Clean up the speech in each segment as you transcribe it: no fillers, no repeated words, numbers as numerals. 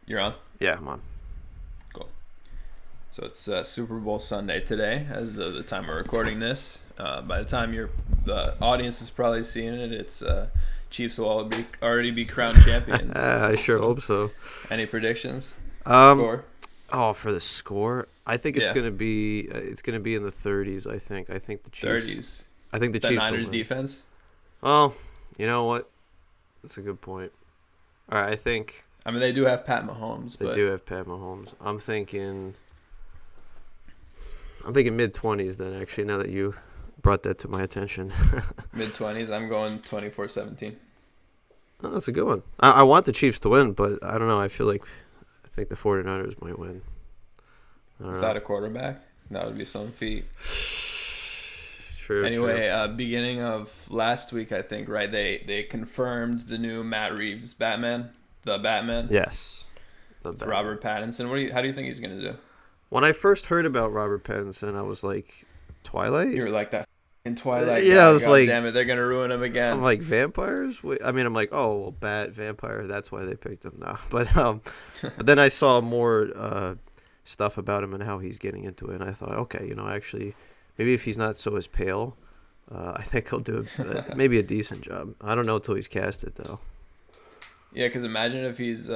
You're on? Yeah, I'm on. Cool. So it's Super Bowl Sunday today, as of the time we're recording this. By the time the audience is probably seeing it, it's Chiefs will already be crowned champions. I sure So, hope so. any predictions? Um, Score? for the score, I think Yeah, it's gonna be in the 30s. I think the Chiefs. 30s. I think the That Chiefs will Niners win. defense? Well, you know what? That's a good point. All right, I think I mean, they do have Pat Mahomes, they but do have Pat Mahomes. I'm thinking mid 20s. Then actually, now that you brought that to my attention, mid-20s. I'm going 24-17. oh, that's a good one. I want the Chiefs to win, but I don't know. I think the 49ers might win. I don't know. Without a quarterback, that would be some feat. True. Anyway, beginning of last week, I think, right? They confirmed the new Matt Reeves Batman, the Batman, Yes. The with bad. Robert Pattinson. How do you think he's gonna do? When I first heard about Robert Pattinson, I was like, Twilight? You were like that in Twilight Yeah, guy. I was God like, damn it, they're gonna ruin him I'm again. like vampires. I'm like, oh, well, bat vampire. That's why they picked him now. But then I saw more stuff about him and how he's getting into it, and I thought, okay, actually, maybe if he's not so as pale, I think he'll do maybe a decent job. I don't know until he's casted though. Yeah, because imagine if he's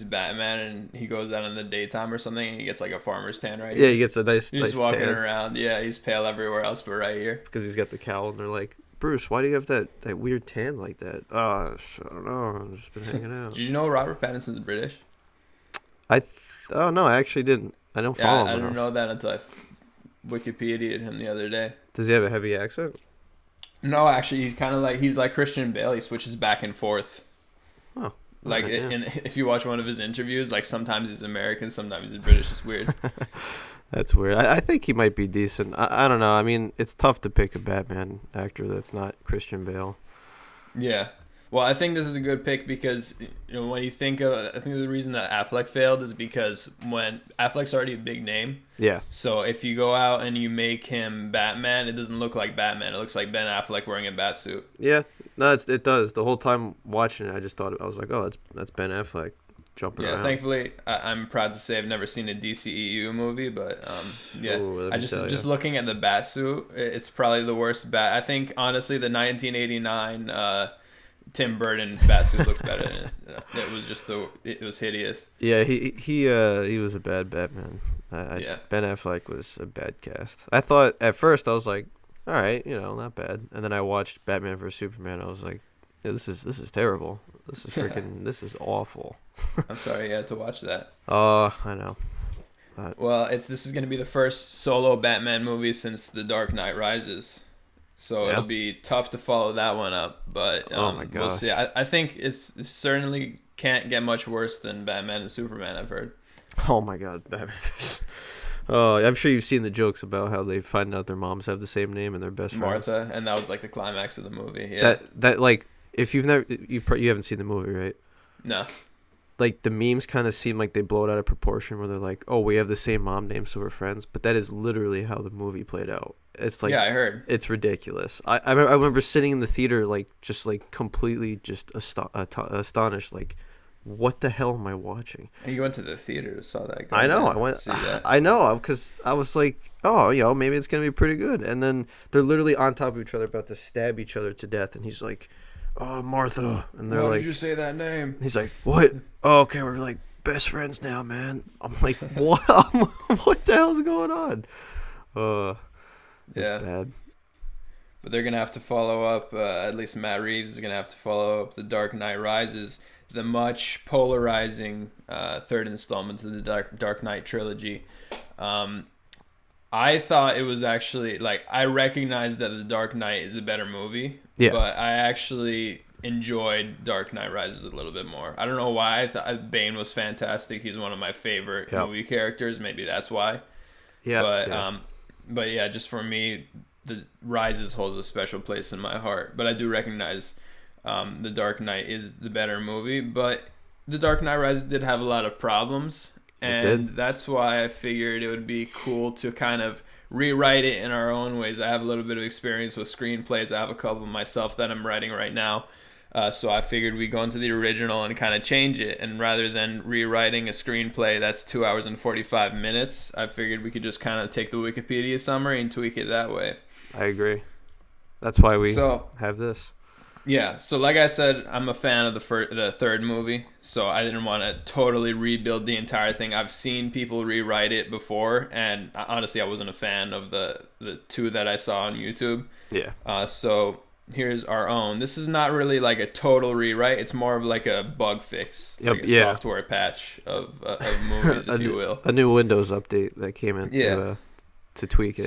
Batman and he goes out in the daytime or something and he gets like a farmer's tan right Yeah, here. he gets a nice, He's nice just walking tan around. Yeah, he's pale everywhere else but right here. because he's got the cowl, and they're like, Bruce, why do you have that weird tan like that? I don't know. I've just been hanging out. Did you know Robert Pattinson's British? Oh no, I actually didn't. I don't Yeah, follow I him didn't enough. know that until I Wikipedia'd him the other day. Does he have a heavy accent? No, actually, he's like Christian Bale. He switches back and forth. Oh, Like, alright, yeah. if you watch one of his interviews, like sometimes he's American, sometimes he's British. It's weird. That's weird. I think he might be decent. I don't know. I mean, it's tough to pick a Batman actor that's not Christian Bale. Yeah. Well, I think this is a good pick because when you think of, I think the reason that Affleck failed is because when Affleck's already a big name, Yeah. so if you go out and you make him Batman, it doesn't look like Batman. It looks like Ben Affleck wearing a bat suit. Yeah. No, it does. The whole time watching it, I just thought I was like, oh, that's Ben Affleck jumping Yeah, around. thankfully, I'm proud to say I've never seen a DCEU movie, but yeah, Ooh, let I me just tell just ya. looking at the bat suit, it's probably the worst bat. I think honestly, the 1989 Tim Burton bat suit looked better than it. It was hideous. Yeah, he was a bad Batman. Yeah, Ben Affleck was a bad cast. I thought at first I was like, all right, not bad. And then I watched Batman vs Superman. I was like, yeah, this is terrible. This is awful. I'm sorry you had to watch that. Oh, I know. Well, this is going to be the first solo Batman movie since The Dark Knight Rises. So Yeah. it'll be tough to follow that one up, but Oh my we'll gosh. see. I think it certainly can't get much worse than Batman and Superman, I've heard. Oh my God, Batman. Oh, I'm sure you've seen the jokes about how they find out their moms have the same name and they're best friends. Martha, and that was like the climax of the movie. Yeah. That like if you've never you haven't seen the movie, right? No. Like the memes kind of seem like they blow it out of proportion where they're like, "Oh, we have the same mom name, so we're friends." But that is literally how the movie played out. It's like Yeah, I heard. it's ridiculous. I remember sitting in the theater like just like completely just astonished, like, what the hell am I watching? And you went to the theater to saw that. I know. I to went. see that. I know because I was like, oh, maybe it's gonna be pretty good. And then they're literally on top of each other, about to stab each other to death. And he's like, "Oh, Martha," and they're Why like, did you say that name? he's like, "What? Oh, okay, we're like best friends now, man." I'm like, what? What the hell's going on? It's Yeah, bad. but they're gonna have to follow up. At least Matt Reeves is gonna have to follow up The Dark Knight Rises, the much polarizing third installment to the Dark Knight trilogy. I thought it was actually like I recognized that The Dark Knight is a better movie, Yeah. but I actually enjoyed Dark Knight Rises a little bit more. I don't know why. I thought Bane was fantastic. He's one of my favorite Yep. movie characters. Maybe that's why. Yeah. But yeah. but yeah, just for me, the Rises holds a special place in my heart. But I do recognize The Dark Knight is the better movie. But The Dark Knight Rises did have a lot of problems, It and did. that's why I figured it would be cool to kind of rewrite it in our own ways. I have a little bit of experience with screenplays. I have a couple myself that I'm writing right now. So I figured we'd go into the original and kind of change it. And rather than rewriting a screenplay that's 2 hours and 45 minutes, I figured we could just kind of take the Wikipedia summary and tweak it that way. I agree. That's why we have this. Yeah, so like I said, I'm a fan of the third movie, so I didn't want to totally rebuild the entire thing. I've seen people rewrite it before, and honestly, I wasn't a fan of the two that I saw on YouTube. Yeah. So here's our own. This is not really like a total rewrite. It's more of like a bug fix, like a software patch of movies, if you will. A new Windows update that came in to tweak it.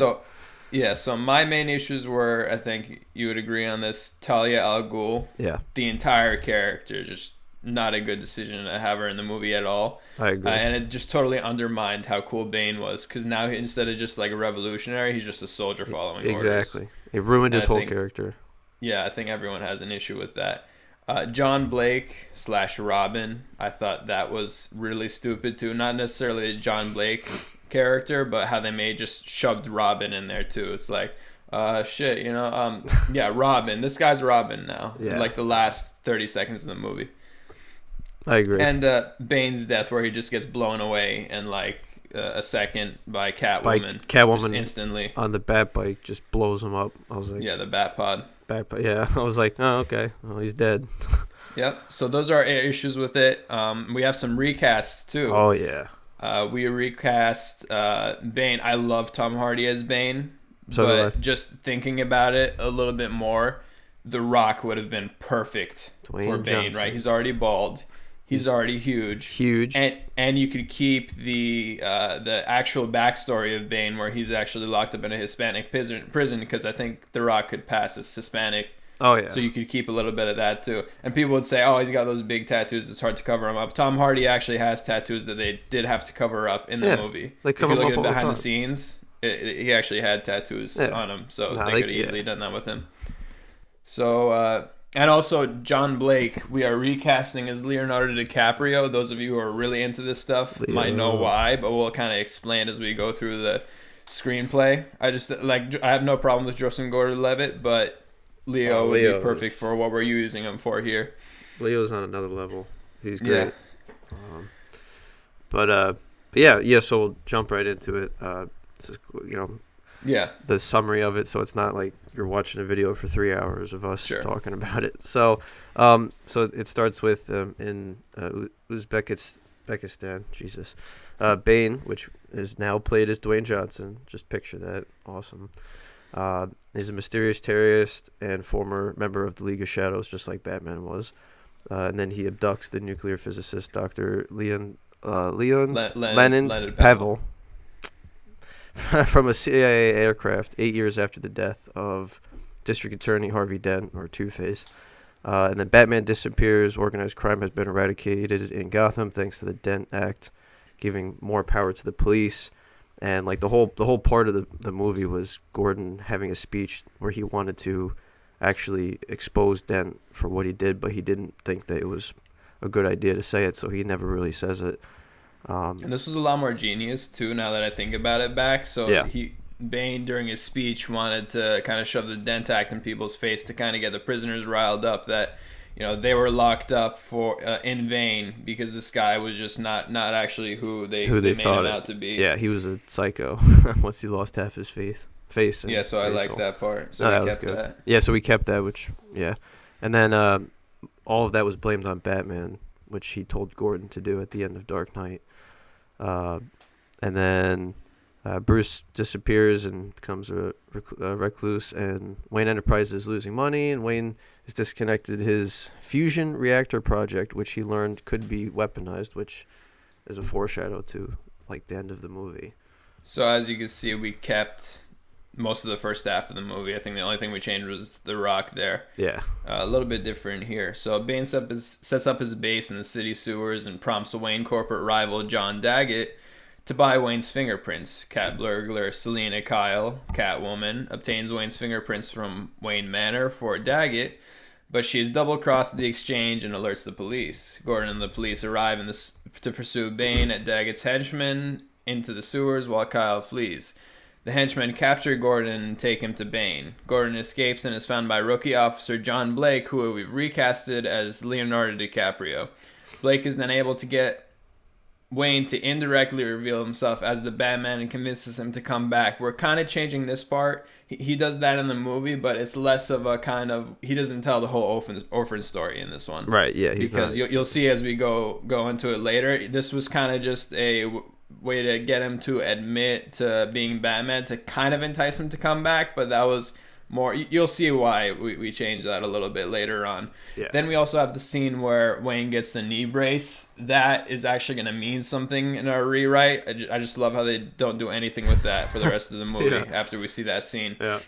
So my main issues were, I think you would agree on this, Talia al Ghul. Yeah. The entire character, just not a good decision to have her in the movie at all. I agree. And it just totally undermined how cool Bane was, because now instead of just like a revolutionary, he's just a soldier following orders. Exactly. It ruined his whole character. Yeah, I think everyone has an issue with that. John Blake / Robin, I thought that was really stupid too. Not necessarily a John Blake character, but how they just shoved Robin in there too. It's like, shit, Robin. This guy's Robin now. Yeah. Like the last 30 seconds of the movie. I agree. And Bane's death, where he just gets blown away in like a second by Catwoman. Just instantly on the bat bike, just blows him up. I was like, yeah, the bat pod. Yeah, I was like, oh, okay. Well, he's dead. Yep. So those are our issues with it. We have some recasts too. Oh yeah. We recast Bane. I love Tom Hardy as Bane, but just thinking about it a little bit more, The Rock would have been perfect for Bane, Johnson. right? He's already bald. He's already huge. And you could keep the actual backstory of Bane, where he's actually locked up in a Hispanic prison, because I think The Rock could pass as Hispanic. Oh, yeah. So you could keep a little bit of that, too. And people would say, oh, he's got those big tattoos, it's hard to cover him up. Tom Hardy actually has tattoos that they did have to cover up in the movie. If you look at behind the scenes, he actually had tattoos on him, so they could have easily done that with him. So, and also John Blake, we are recasting as Leonardo DiCaprio. Those of you who are really into this stuff might know why, but we'll kind of explain as we go through the screenplay. I have no problem with Joseph Gordon-Levitt, but Leo would be perfect for what we're using him for here. Leo's on another level. He's great. Yeah. So we'll jump right into it. The summary of it, so it's not like you're watching a video for 3 hours of us talking about it. So, so it starts with in Uzbekistan. Jesus, Bane, which is now played as Dwayne Johnson. Just picture that. Awesome. He's a mysterious terrorist and former member of the League of Shadows, just like Batman was. And then he abducts the nuclear physicist Dr. Leonid Pavel from a CIA aircraft 8 years after the death of District Attorney Harvey Dent, or Two-Face. And then Batman disappears. Organized crime has been eradicated in Gotham thanks to the Dent Act, giving more power to the police. And like the whole part of the movie was Gordon having a speech where he wanted to actually expose Dent for what he did, but he didn't think that it was a good idea to say it, so he never really says it. And this was a lot more genius too, now that I think about it back. So Bane during his speech wanted to kind of shove the Dent Act in people's face to kind of get the prisoners riled up that they were locked up for in vain, because this guy was just not actually who they made him out to be. Yeah, he was a psycho once he lost half his face. So I like that part. So we kept that. Yeah, so we kept that, and then all of that was blamed on Batman, which he told Gordon to do at the end of Dark Knight. And then Bruce disappears and becomes a recluse, and Wayne Enterprises is losing money, and Wayne has disconnected his fusion reactor project, which he learned could be weaponized, which is a foreshadow to like the end of the movie. So as you can see, we kept most of the first half of the movie. I think the only thing we changed was The Rock there. Yeah. A little bit different here. So Bane sets up his base in the city sewers and prompts a Wayne corporate rival, John Daggett, to buy Wayne's fingerprints. Cat burglar Selena Kyle, Catwoman, obtains Wayne's fingerprints from Wayne Manor for Daggett, but she has double-crossed the exchange and alerts the police. Gordon and the police arrive to pursue Bane at Daggett's henchmen into the sewers while Kyle flees. The henchmen capture Gordon and take him to Bane. Gordon escapes and is found by rookie officer John Blake, who we've recasted as Leonardo DiCaprio. Blake is then able to get Wayne to indirectly reveal himself as the Batman and convinces him to come back. We're kind of changing this part. He does that in the movie, but it's less of a kind of... He doesn't tell the whole orphan story in this one. Right, yeah. Because you'll see as we go into it later, this was kind of just a way to get him to admit to being Batman, to kind of entice him to come back, but that was more... You'll see why we changed that a little bit later on. Yeah. Then we also have the scene where Wayne gets the knee brace. That is actually going to mean something in our rewrite. I just love how they don't do anything with that for the rest of the movie after we see that scene. Yeah.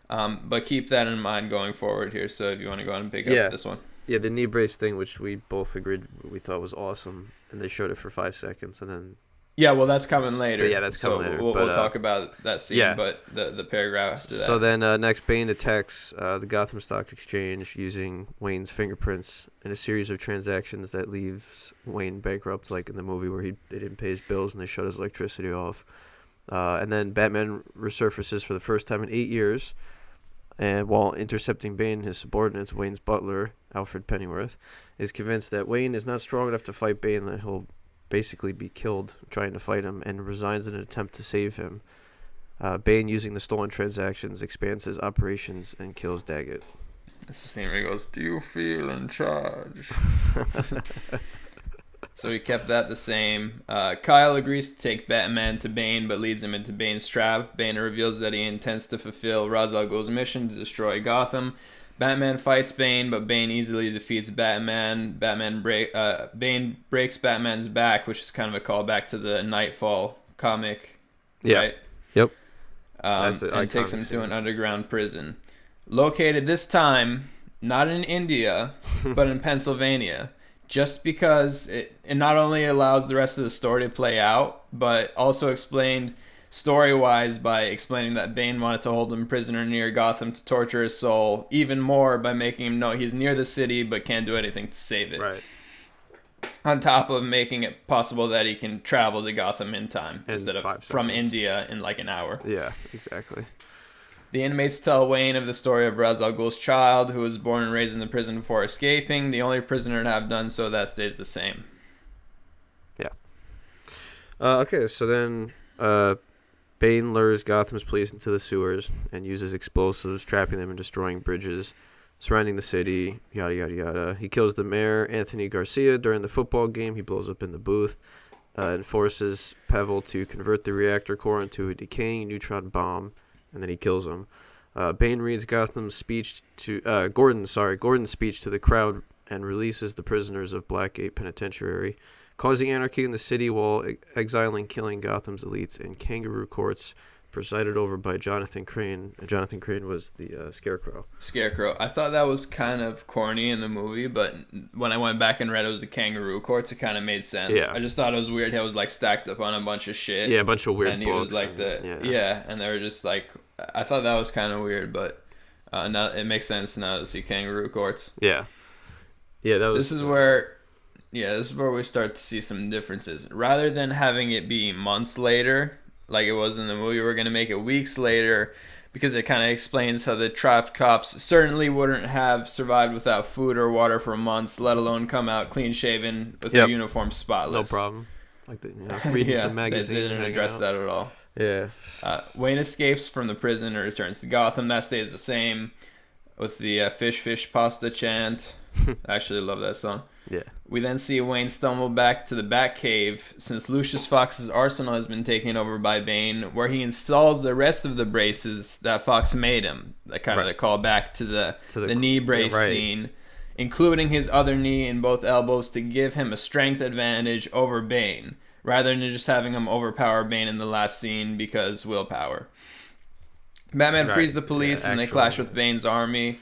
But keep that in mind going forward here. So if you want to go ahead and pick up this one. Yeah, the knee brace thing, which we both agreed we thought was awesome, and they showed it for 5 seconds, and then... Yeah, well, that's coming later. But yeah, that's coming later. We'll talk about that scene, but the paragraph after that. So then next, Bane attacks the Gotham Stock Exchange using Wayne's fingerprints in a series of transactions that leaves Wayne bankrupt, like in the movie where they didn't pay his bills and they shut his electricity off. And then Batman resurfaces for the first time in 8 years, and while intercepting Bane, his subordinates, Wayne's butler, Alfred Pennyworth, is convinced that Wayne is not strong enough to fight Bane, that he'll basically be killed trying to fight him, and resigns in an attempt to save him. Bane, using the stolen transactions, expands his operations and kills Daggett. That's the scene where he goes, "Do you feel in charge?" So he kept that the same. Kyle agrees to take Batman to Bane, but leads him into Bane's trap. Bane reveals that he intends to fulfill Ra's al Ghul's mission to destroy Gotham. Batman fights Bane, but Bane easily defeats Batman. Bane breaks Batman's back, which is kind of a callback to the Nightfall comic, right? Yep. And takes him to an underground prison. Located this time, not in India, but in Pennsylvania. Just because it not only allows the rest of the story to play out, but also explained story-wise by explaining that Bane wanted to hold him prisoner near Gotham to torture his soul, even more by making him know he's near the city but can't do anything to save it. Right. On top of making it possible that he can travel to Gotham in time instead of from India in like an hour. Yeah, exactly. The inmates tell Wayne of the story of Ra's al Ghul's child, who was born and raised in the prison before escaping. The only prisoner to have done so, that stays the same. Yeah. Okay, so then Bane lures Gotham's police into the sewers and uses explosives, trapping them and destroying bridges surrounding the city, yada, yada, yada. He kills the mayor, Anthony Garcia, during the football game. He blows up in the booth and forces Pavel to convert the reactor core into a decaying neutron bomb, and then he kills him. Bane reads Gordon's speech to the crowd and releases the prisoners of Blackgate Penitentiary, causing anarchy in the city while exiling, killing Gotham's elites in Kangaroo Courts, presided over by Jonathan Crane. Jonathan Crane was the Scarecrow. I thought that was kind of corny in the movie, but when I went back and read it was the Kangaroo Courts, it kind of made sense. Yeah. I just thought it was weird. He was like stacked up on a bunch of shit. Yeah, a bunch of weird books. And he was like and they were just like, I thought that was kind of weird, but now it makes sense now to see Kangaroo Courts. Yeah. Yeah, that was... This is where we start to see some differences. Rather than having it be months later, like it was in the movie, we're going to make it weeks later, because it kind of explains how the trapped cops certainly wouldn't have survived without food or water for months, let alone come out clean-shaven with their uniform spotless. No problem. Like reading some magazines. They didn't address that at all. Yeah. Wayne escapes from the prison and returns to Gotham. That stays the same with the fish pasta chant. I actually love that song. Yeah. We then see Wayne stumble back to the Batcave, since Lucius Fox's arsenal has been taken over by Bane, where he installs the rest of the braces that Fox made him. That kind of the call back to the knee brace scene, including his other knee and both elbows to give him a strength advantage over Bane, rather than just having him overpower Bane in the last scene because willpower. Batman frees the police and they clash with Bane's army.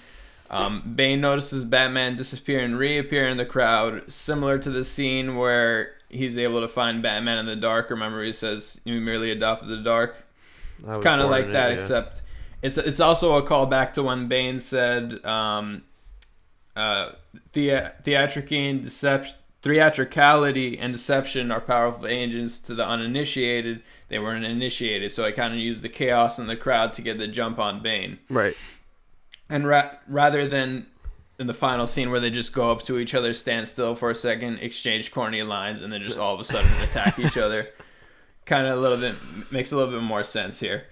Bane notices Batman disappear and reappear in the crowd, similar to the scene where he's able to find Batman in the dark. Remember, he says, "You merely adopted the dark." It's kind of like that, except it's also a callback to when Bane said, "Theatricine theatricality and deception are powerful agents to the uninitiated. They weren't initiated, so I kind of used the chaos in the crowd to get the jump on Bane. Right. And rather than in the final scene where they just go up to each other, stand still for a second, exchange corny lines, and then just all of a sudden attack each other, kind of makes a little bit more sense here.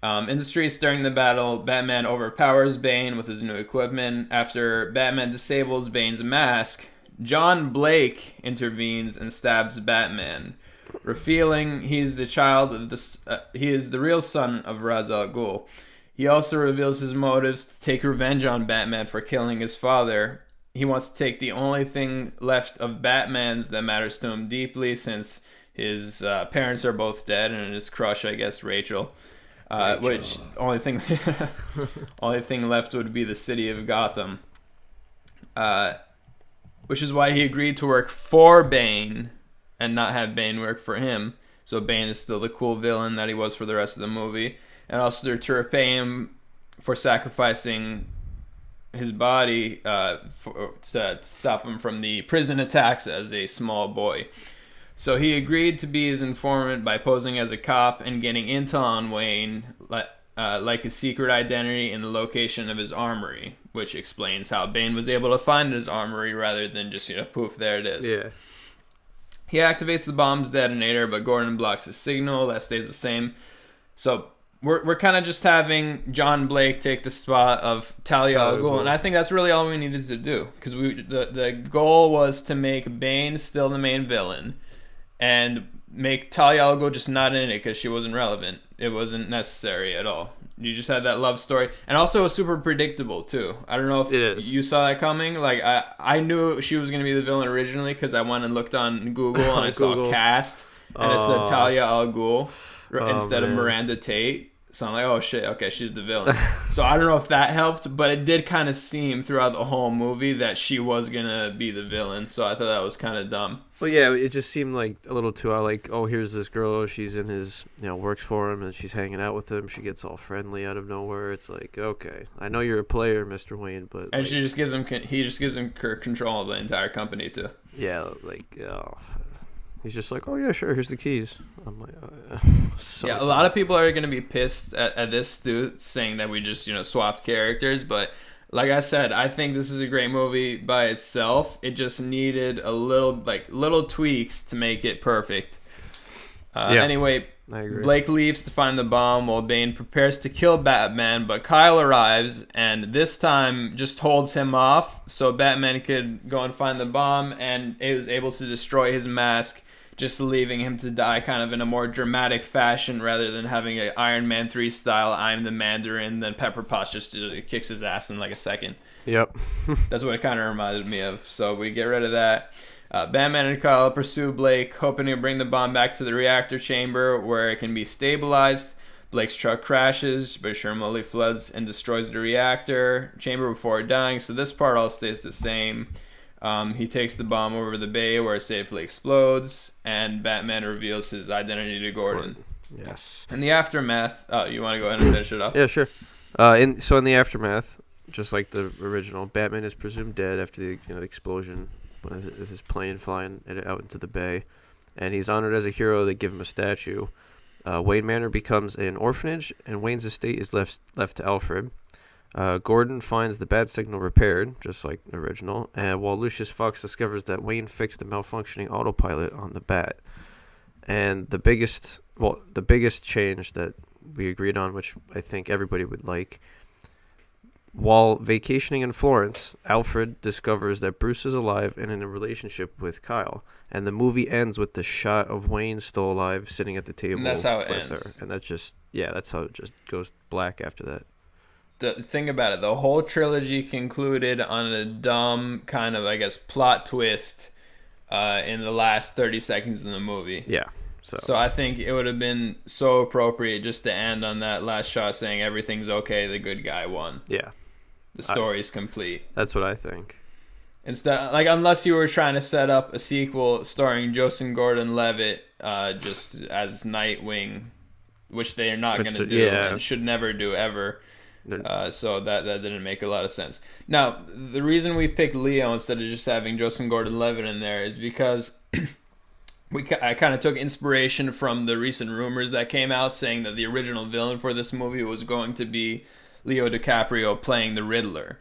In the streets during the battle, Batman overpowers Bane with his new equipment. After Batman disables Bane's mask, John Blake intervenes and stabs Batman, revealing he is the real son of Ra's al Ghul. He also reveals his motives to take revenge on Batman for killing his father. He wants to take the only thing left of Batman's that matters to him deeply, since his parents are both dead, and his crush, I guess, Rachel. Which only thing left would be the city of Gotham. Which is why he agreed to work for Bane and not have Bane work for him. So Bane is still the cool villain that he was for the rest of the movie. And also to repay him for sacrificing his body to stop him from the prison attacks as a small boy. So he agreed to be his informant by posing as a cop and getting intel on Wayne, like his secret identity and the location of his armory, which explains how Bane was able to find his armory rather than just, poof, there it is. Yeah. He activates the bomb's detonator, but Gordon blocks his signal. That stays the same. So we're kind of just having John Blake take the spot of Talia al Ghul, and I think that's really all we needed to do, because the goal was to make Bane still the main villain, and make Talia al Ghul just not in it because she wasn't relevant. It wasn't necessary at all. You just had that love story, and also it was super predictable too. I don't know if you saw that coming. Like I knew she was gonna be the villain originally because I went and looked on Google and I saw cast and it said Talia al Ghul instead of Miranda Tate. So I'm like, oh shit, okay, she's the villain. So I don't know if that helped, but it did kind of seem throughout the whole movie that she was gonna be the villain. So I thought that was kind of dumb. Well, yeah, it just seemed like a little too like, oh, here's this girl, she's in his, works for him, and she's hanging out with him. She gets all friendly out of nowhere. It's like, okay, I know you're a player, Mr. Wayne, but and she just gives him, he just gives him control of the entire company too. Yeah, he's just like, oh yeah, sure, here's the keys. I'm like, a lot of people are gonna be pissed at this too, saying that we just swapped characters, but. Like I said, I think this is a great movie by itself. It just needed a little tweaks to make it perfect. Anyway, I agree. Blake leaves to find the bomb while Bane prepares to kill Batman, but Kyle arrives and this time just holds him off so Batman could go and find the bomb, and it was able to destroy his mask, just leaving him to die kind of in a more dramatic fashion rather than having an Iron Man 3 style, I'm the Mandarin, then Pepper Potts just kicks his ass in like a second. Yep. That's what it kind of reminded me of. So we get rid of that. Batman and Kyle pursue Blake, hoping to bring the bomb back to the reactor chamber where it can be stabilized. Blake's truck crashes, but Shermley floods and destroys the reactor chamber before dying, so this part all stays the same. He takes the bomb over the bay where it safely explodes, and Batman reveals his identity to Gordon. Yes. In the aftermath, you want to go ahead and finish it up? Yeah, sure. In the aftermath, just like the original, Batman is presumed dead after the explosion with his plane flying out into the bay, and he's honored as a hero. They give him a statue. Wayne Manor becomes an orphanage, and Wayne's estate is left to Alfred. Gordon finds the bat signal repaired, just like the original, and while Lucius Fox discovers that Wayne fixed the malfunctioning autopilot on the bat. And the biggest change that we agreed on, which I think everybody would like, while vacationing in Florence, Alfred discovers that Bruce is alive and in a relationship with Kyle. And the movie ends with the shot of Wayne still alive, sitting at the table and that's how it with ends. her. And that's how it just goes black after that. The thing about it, the whole trilogy concluded on a dumb kind of, I guess, plot twist in the last 30 seconds of the movie. Yeah. So I think it would have been so appropriate just to end on that last shot saying everything's okay, the good guy won. Yeah. The story's complete. That's what I think. Instead, unless you were trying to set up a sequel starring Joseph Gordon-Levitt just as Nightwing, which they are not going to do and should never do ever. So that didn't make a lot of sense. Now, the reason we picked Leo instead of just having Joseph Gordon-Levitt in there is because I kind of took inspiration from the recent rumors that came out saying that the original villain for this movie was going to be Leo DiCaprio playing the Riddler.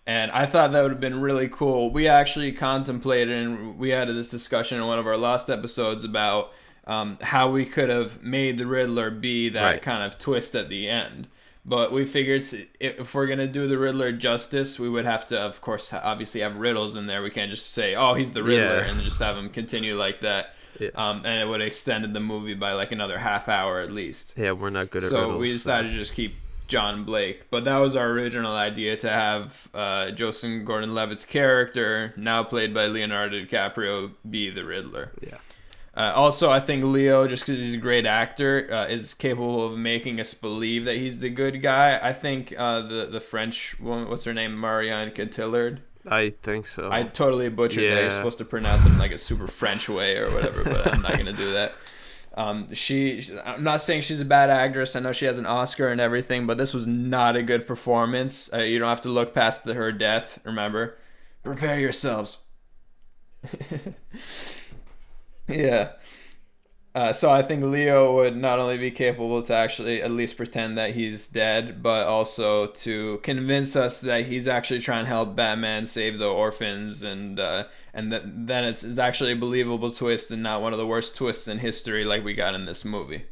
And I thought that would have been really cool. We actually contemplated, and we had this discussion in one of our last episodes about how we could have made the Riddler be that kind of twist at the end. But we figured if we're going to do the Riddler justice, we would have to, of course, obviously have riddles in there. We can't just say, oh, he's the Riddler, and just have him continue like that. Yeah. And it would have extended the movie by like another half hour at least. Yeah, we're not good at riddles. So we decided to just keep John Blake. But that was our original idea, to have Joseph Gordon-Levitt's character, now played by Leonardo DiCaprio, be the Riddler. Yeah. Also, I think Leo, just because he's a great actor, is capable of making us believe that he's the good guy. I think the French woman, what's her name, Marianne Cotillard? I think so. I totally butchered that. You're supposed to pronounce it in like a super French way or whatever, but I'm not going to do that. I'm not saying she's a bad actress. I know she has an Oscar and everything, but this was not a good performance. You don't have to look past her death, remember? Prepare yourselves. Yeah. So I think Leo would not only be capable to actually at least pretend that he's dead, but also to convince us that he's actually trying to help Batman save the orphans, and then it's actually a believable twist and not one of the worst twists in history like we got in this movie.